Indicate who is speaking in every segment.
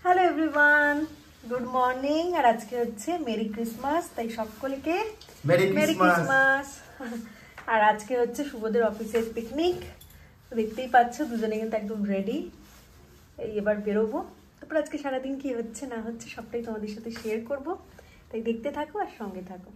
Speaker 1: Hello everyone, good morning. আর আজকে হচ্ছে মেরি ক্রিসমাস, তাই সকলকে মেরি ক্রিসমাস। আর আজকে হচ্ছে শুভদের অফিসের পিকনিক। দেখতেই পাচ্ছ দুজনে কিন্তু একদম রেডি। এই এবার বেরোবো, তারপর আজকে সারাদিন কি হচ্ছে না হচ্ছে সবটাই তোমাদের সাথে শেয়ার করব, তাই দেখতে থাকো আর সঙ্গে থাকো।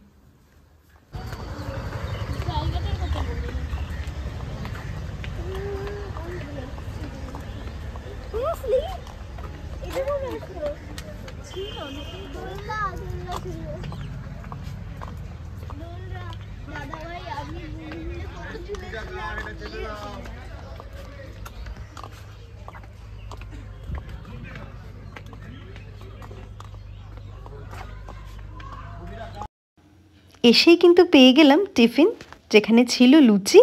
Speaker 2: এসেই কিন্তু পেয়ে গেলাম টিফিন, যেখানে ছিল লুচি,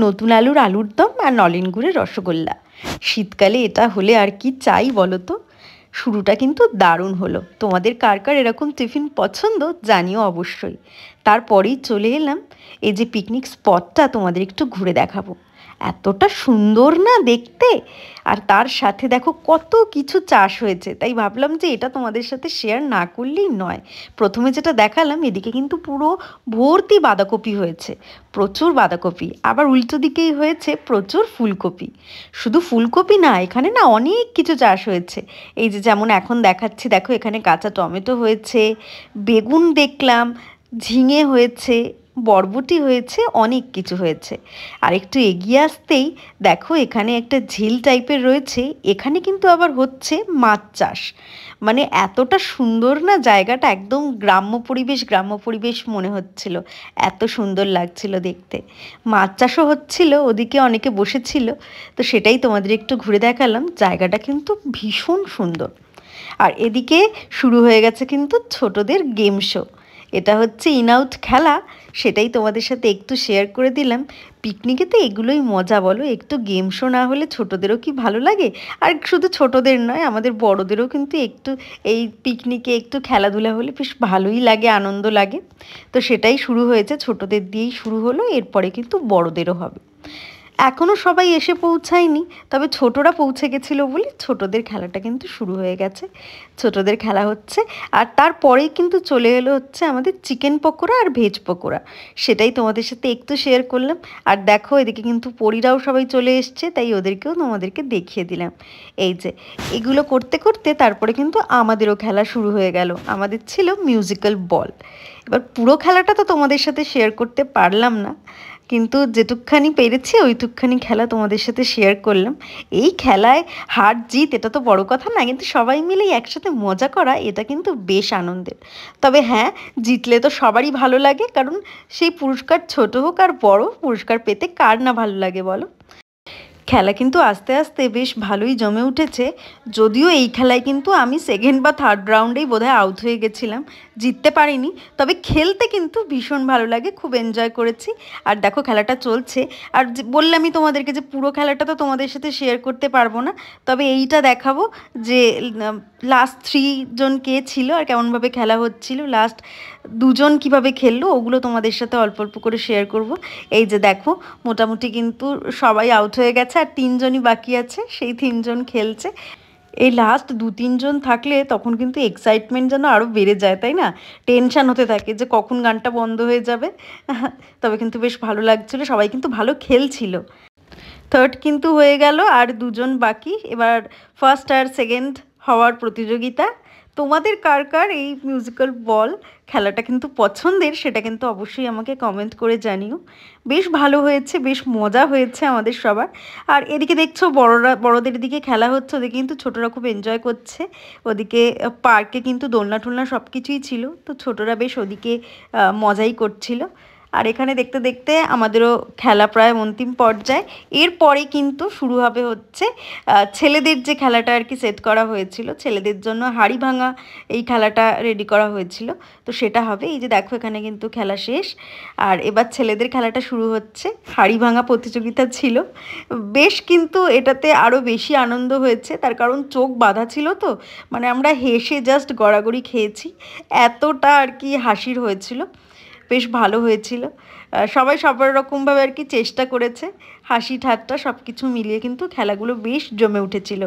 Speaker 2: নতুন আলুর দম আর নলেন গুড়ের রসগোল্লা। শীতকালে এটা হলে আর কি চাই বলো তো। শুরুটা কিন্তু দারুণ হলো। তোমাদের কার কার এরকম টিফিন পছন্দ জানিও অবশ্যই। তারপরেই চলে এলাম এই যে পিকনিক স্পটটা তোমাদের একটু ঘুরে দেখাবো। এতটা সুন্দর না দেখতে, আর তার সাথে দেখো কত কিছু চাষ হয়েছে, তাই ভাবলাম যে এটা তোমাদের সাথে শেয়ার না করলেই নয়। প্রথমে যেটা দেখালাম, এদিকে কিন্তু পুরো ভর্তি বাঁধাকপি হয়েছে, প্রচুর বাঁধাকপি। আবার উল্টো দিকেই হয়েছে প্রচুর ফুলকপি। শুধু ফুলকপি না, এখানে না অনেক কিছু চাষ হয়েছে। এই যে যেমন এখন দেখাচ্ছি, দেখো এখানে কাঁচা টমেটো হয়েছে, বেগুন দেখলাম, ঝিঙে হয়েছে, বরবটি হয়েছে, অনেক কিছু হয়েছে। আর একটু এগিয়ে আসতেই দেখো এখানে একটা ঝিল টাইপের রয়েছে, এখানে কিন্তু আবার হচ্ছে মাছ চাষ। মানে এতটা সুন্দর না জায়গাটা, একদম গ্রাম্য পরিবেশ মনে হচ্ছিল, এত সুন্দর লাগছিল দেখতে। মাছ চাষও হচ্ছিল, ওদিকে অনেকে বসেছিল, তো সেটাই তোমাদের একটু ঘুরে দেখালাম। জায়গাটা কিন্তু ভীষণ সুন্দর। আর এদিকে শুরু হয়ে গেছে কিন্তু ছোটদের গেম শো। এটা হচ্ছে ইন আউট খেলা, সেটাই তোমাদের সাথে একটু শেয়ার করে দিলাম। পিকনিকে তো এগুলোই মজা বলো, একটু গেম শো না হলে ছোটদেরও কি ভালো লাগে। আর শুধু ছোটদের নয়, আমাদের বড়দেরও কিন্তু একটু এই পিকনিকে একটু খেলাধুলা হলে বেশ ভালোই লাগে, আনন্দ লাগে। তো সেটাই শুরু হয়েছে, ছোটদের দিয়েই শুরু হলো, এরপরে কিন্তু বড়দেরও হবে। এখনও সবাই এসে পৌঁছায়নি, তবে ছোটরা পৌঁছে গেছিলো বলে ছোটদের খেলাটা কিন্তু শুরু হয়ে গেছে। ছোটদের খেলা হচ্ছে, আর তারপরেই কিন্তু চলে এলো হচ্ছে আমাদের চিকেন পকোড়া আর ভেজ পকোড়া। সেটাই তোমাদের সাথে একটু শেয়ার করলাম। আর দেখো এদিকে কিন্তু পরীরাও সবাই চলে এসছে, তাই ওদেরকেও তোমাদেরকে দেখিয়ে দিলাম। এই যে এগুলো করতে করতে তারপরে কিন্তু আমাদেরও খেলা শুরু হয়ে গেল। আমাদের ছিল মিউজিক্যাল বল। এবার পুরো খেলাটা তো তোমাদের সাথে শেয়ার করতে পারলাম না, কিন্তু যেটুকখানি পেরেছি ওইটুকখানি খেলা তোমাদের সাথে শেয়ার করলাম। এই খেলায় হার জিত এটা তো বড় কথা না, কিন্তু সবাই মিলেই একসাথে মজা করা, এটা কিন্তু বেশ আনন্দের। তবে হ্যাঁ, জিতলে তো সবারই ভালো লাগে, কারণ সেই পুরস্কার ছোট হোক আর বড়, পুরস্কার পেতে কার না ভালো লাগে বলো। খেলা কিন্তু আস্তে আস্তে বেশ ভালোই জমে উঠেছে। যদিও এই খেলায় কিন্তু আমি সেকেন্ড বা থার্ড রাউন্ডেই বোধহয় আউট হয়ে গেছিলাম, জিততে পারিনি। তবে খেলতে কিন্তু ভীষণ ভালো লাগে, খুব এনজয় করেছি। আর দেখো খেলাটা চলছে, আর বললামই তোমাদেরকে যে পুরো খেলাটা তো তোমাদের সাথে শেয়ার করতে পারবো না, তবে এইটা দেখাবো যে লাস্ট 3 জন কে ছিল আর কেমনভাবে খেলা হচ্ছিল, লাস্ট 2 জন কীভাবে খেললো, ওগুলো তোমাদের সাথে অল্প অল্প করে শেয়ার করব। এই যে দেখো মোটামুটি কিন্তু সবাই আউট হয়ে গেছে, আর 3 জনই বাকি আছে, সেই 3 জন খেলছে। এই লাস্ট 2-3 জন থাকলে তখন কিন্তু এক্সাইটমেন্ট যেন আরও বেড়ে যায়, তাই না? টেনশান হতে থাকে যে কখন গানটা বন্ধ হয়ে যাবে। তবে কিন্তু বেশ ভালো লাগছিলো, সবাই কিন্তু ভালো খেলছিল। থার্ড কিন্তু হয়ে গেল, আর 2 জন বাকি। এবার ফার্স্ট আর সেকেন্ড হওয়ার প্রতিযোগিতা। তোমাদের কার কার এই মিউজিক্যাল বল খেলাটা কিন্তু পছন্দের, সেটা কিন্তু অবশ্যই আমাকে কমেন্ট করে জানিও। বেশ ভালো হয়েছে, বেশ মজা হয়েছে আমাদের সবার। আর এদিকে দেখছো বড়দের দিকে খেলা হচ্ছে, ওদিকে কিন্তু ছোটরা খুব এনজয় করছে। ওদিকে পার্কে কিন্তু দোলনা টোলনা সব কিছুই ছিল, তো ছোটরা বেশ ওদিকে মজাই করছিল। আর এখানে দেখতে দেখতে আমাদেরও খেলা প্রায় অন্তিম পর্যায়ে। এরপরে কিন্তু শুরু হবে হচ্ছে ছেলেদের যে খেলাটা আর কি সেট করা হয়েছিল, ছেলেদের জন্য হাড়ি ভাঙা এই খেলাটা রেডি করা হয়েছিল, তো সেটা হবে। এই যে দেখো এখানে কিন্তু খেলা শেষ, আর এবার ছেলেদের খেলাটা শুরু হচ্ছে। হাড়ি ভাঙা প্রতিযোগিতা ছিল, বেশ কিন্তু এটাতে আরও বেশি আনন্দ হয়েছে, তার কারণ চোখ বাঁধা ছিল, তো মানে আমরা হেসে জাস্ট গড়াগড়ি খেয়েছি, এতটা আর কি হাসির হয়েছিল। বেশ ভালো হয়েছিল, সবাই সবার রকমভাবে আর কি চেষ্টা করেছে, হাসি ঠাট্টা সব কিছু মিলিয়ে কিন্তু খেলাগুলো বেশ জমে উঠেছিল।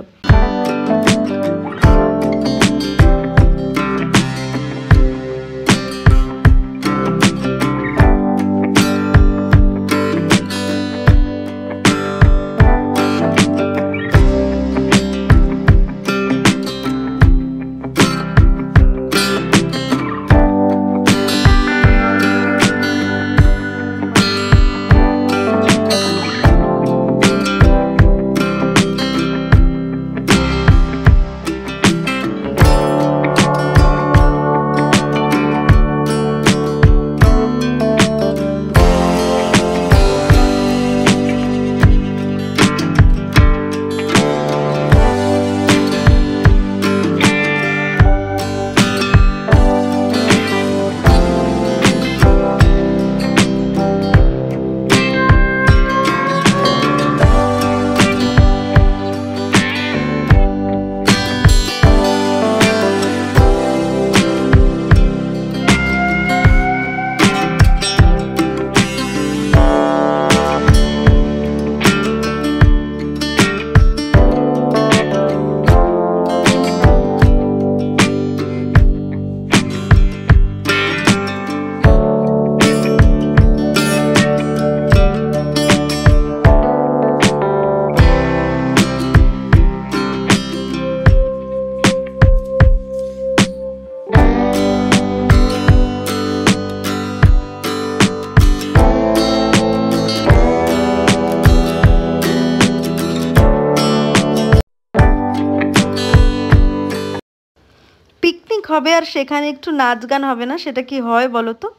Speaker 2: হবে আর সেখানে একটু নাচ গান হবে না, সেটা কি হয় বলো তো?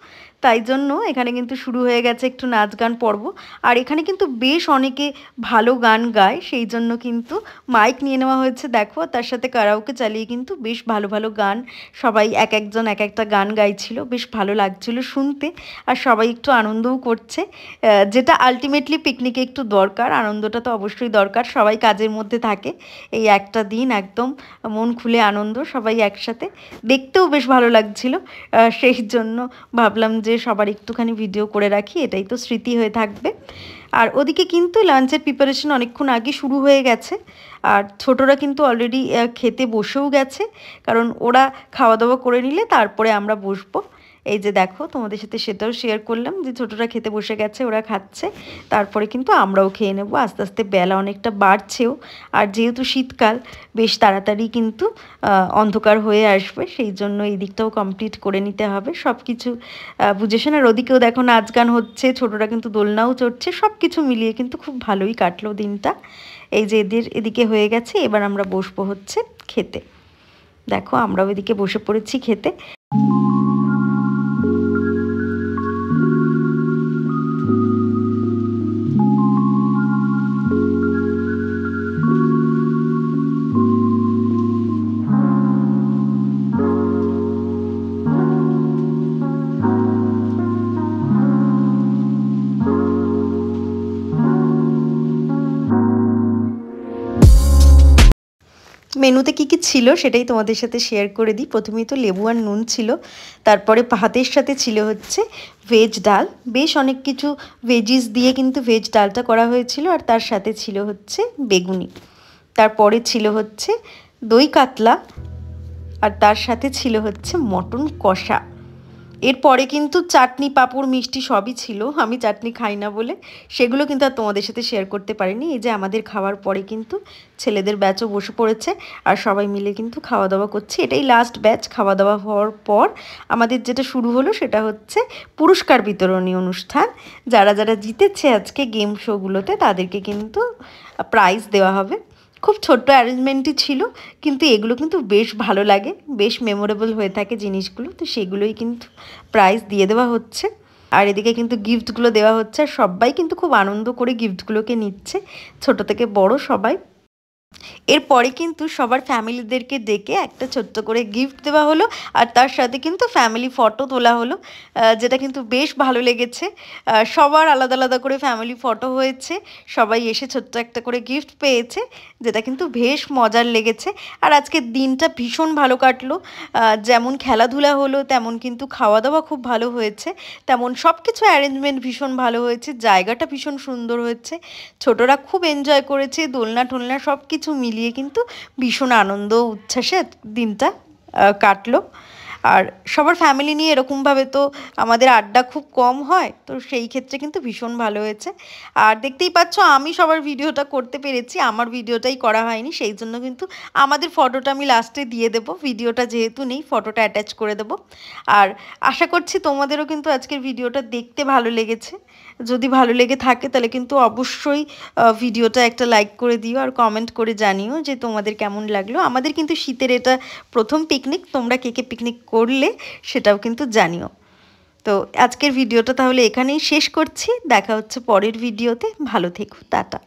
Speaker 2: তাই জন্য এখানে কিন্তু শুরু হয়ে গেছে একটু নাচ গান পর্ব। আর এখানে কিন্তু বেশ অনেকে ভালো গান গায়, সেই জন্য কিন্তু মাইক নিয়ে নেওয়া হয়েছে দেখো, তার সাথে কারাওকে চালিয়ে কিন্তু বেশ ভালো ভালো গান, সবাই এক একজন এক একটা গান গাইছিল, বেশ ভালো লাগছিল শুনতে। আর সবাই একটু আনন্দও করছে, যেটা আলটিমেটলি পিকনিকে একটু দরকার, আনন্দটা তো অবশ্যই দরকার। সবাই কাজের মধ্যে থাকে, এই একটা দিন একদম মন খুলে আনন্দ সবাই একসাথে, দেখতেও বেশ ভালো লাগছিল। সেই জন্য ভাবলাম যে সবার একটুখানি ভিডিও করে রাখি, এটাই তো স্মৃতি হয়ে থাকবে। আর ওদিকে কিন্তু লাঞ্চের প্রিপারেশন অনেকক্ষণ আগে শুরু হয়ে গেছে, আর ছোটরা কিন্তু অলরেডি খেতে বসেও গেছে, কারণ ওরা খাওয়া দাওয়া করে নিলে তারপরে আমরা বসবো। এই যে দেখো, তোমাদের সাথে সেটাও শেয়ার করলাম যে ছোটরা খেতে বসে গেছে, ওরা খাচ্ছে, তারপরে কিন্তু আমরাও খেয়ে নেবো। আস্তে আস্তে বেলা অনেকটা বাড়ছেও, আর যেহেতু শীতকাল বেশ তাড়াতাড়ি কিন্তু অন্ধকার হয়ে আসবে, সেই জন্য এই দিকটাও কমপ্লিট করে নিতে হবে সব কিছু বুঝেছেন। আর ওদিকেও দেখো নাচ গান হচ্ছে, ছোটরা কিন্তু দোলনাও চড়ছে, সব কিছু মিলিয়ে কিন্তু খুব ভালোই কাটলো দিনটা। এই যে এদিকে হয়ে গেছে, এবার আমরা বসবো হচ্ছে খেতে। দেখো আমরাও এদিকে বসে পড়েছি খেতে। মেনুতে কী কী ছিল সেটাই তোমাদের সাথে শেয়ার করে দিই। প্রথমেই তো লেবু আর নুন ছিল, তারপরে ভাতের সাথে ছিল হচ্ছে ভেজ ডাল, বেশ অনেক কিছু ভেজিস দিয়ে কিন্তু ভেজ ডালটা করা হয়েছিল, আর তার সাথে ছিল হচ্ছে বেগুনি, তারপরে ছিল হচ্ছে দই কাতলা, আর তার সাথে ছিল হচ্ছে মটন কষা। এরপরে কিন্তু চাটনি পাঁপড় মিষ্টি সবই ছিল, আমি চাটনি খাই না বলে সেগুলো কিন্তু আর তোমাদের সাথে শেয়ার করতে পারিনি। এই যে আমাদের খাওয়ার পরে কিন্তু ছেলেদের ব্যাচও বসে পড়েছে, আর সবাই মিলে কিন্তু খাওয়া দাওয়া করছে। এটাই লাস্ট ব্যাচ। খাওয়া দাওয়া হওয়ার পর আমাদের যেটা শুরু হলো সেটা হচ্ছে পুরস্কার বিতরণী অনুষ্ঠান। যারা যারা জিতেছে আজকে গেম শোগুলোতে তাদেরকে কিন্তু প্রাইজ দেওয়া হবে। খুব ছোট্ট অ্যারেঞ্জমেন্টই ছিল, কিন্তু এগুলো কিন্তু বেশ ভালো লাগে, বেশ মেমোরেবল হয়ে থাকে জিনিসগুলো, তো সেগুলোই কিন্তু প্রাইজ দিয়ে দেওয়া হচ্ছে। আর এদিকে কিন্তু গিফটগুলো দেওয়া হচ্ছে, আর সবাই কিন্তু খুব আনন্দ করে গিফটগুলোকে নিচ্ছে, ছোট থেকে বড় সবাই। এরপরে কিন্তু সবার ফ্যামিলিদেরকে ডেকে একটা ছোট্ট করে গিফট দেওয়া হলো, আর তার সাথে কিন্তু ফ্যামিলি ফটো তোলা হলো, যেটা কিন্তু বেশ ভালো লেগেছে। সবার আলাদা আলাদা করে ফ্যামিলি ফটো হয়েছে, সবাই এসে ছোট্ট একটা করে গিফট পেয়েছে, যেটা কিন্তু বেশ মজার লেগেছে। আর আজকের দিনটা ভীষণ ভালো কাটলো, যেমন খেলাধুলা হলো তেমন কিন্তু খাওয়া দাওয়া খুব ভালো হয়েছে, তেমন সব কিছু অ্যারেঞ্জমেন্ট ভীষণ ভালো হয়েছে, জায়গাটা ভীষণ সুন্দর হয়েছে, ছোটরা খুব এনজয় করেছে, দোলনা টোলনা সব কিছু মিলিয়ে কিন্তু ভীষণ আনন্দ উচ্ছ্বাসে দিনটা কাটলো। আর সবার ফ্যামিলি নিয়ে এরকমভাবে তো আমাদের আড্ডা খুব কম হয়, তো সেই ক্ষেত্রে কিন্তু ভীষণ ভালো হয়েছে। আর দেখতেই পাচ্ছ আমি সবার ভিডিওটা করতে পেরেছি, আমার ভিডিওটাই করা হয়নি, সেই জন্য কিন্তু আমাদের ফটোটা আমি লাস্টে দিয়ে দেবো, ভিডিওটা যেহেতু নেই ফটোটা অ্যাটাচ করে দেবো। আর আশা করছি তোমাদেরও কিন্তু আজকের ভিডিওটা দেখতে ভালো লেগেছে। যদি ভালো লেগে থাকে তাহলে কিন্তু অবশ্যই ভিডিওটা একটা লাইক করে দিও, আর কমেন্ট করে জানিও যে তোমাদের কেমন লাগলো। আমাদের কিন্তু শীতের এটা প্রথম পিকনিক, তোমরা কে কে পিকনিক করলে সেটাও কিন্তু জানিও। তো আজকের ভিডিওটা তাহলে এখানেই শেষ করছি, দেখা হচ্ছে পরের ভিডিওতে, ভালো থেকো, টাটা।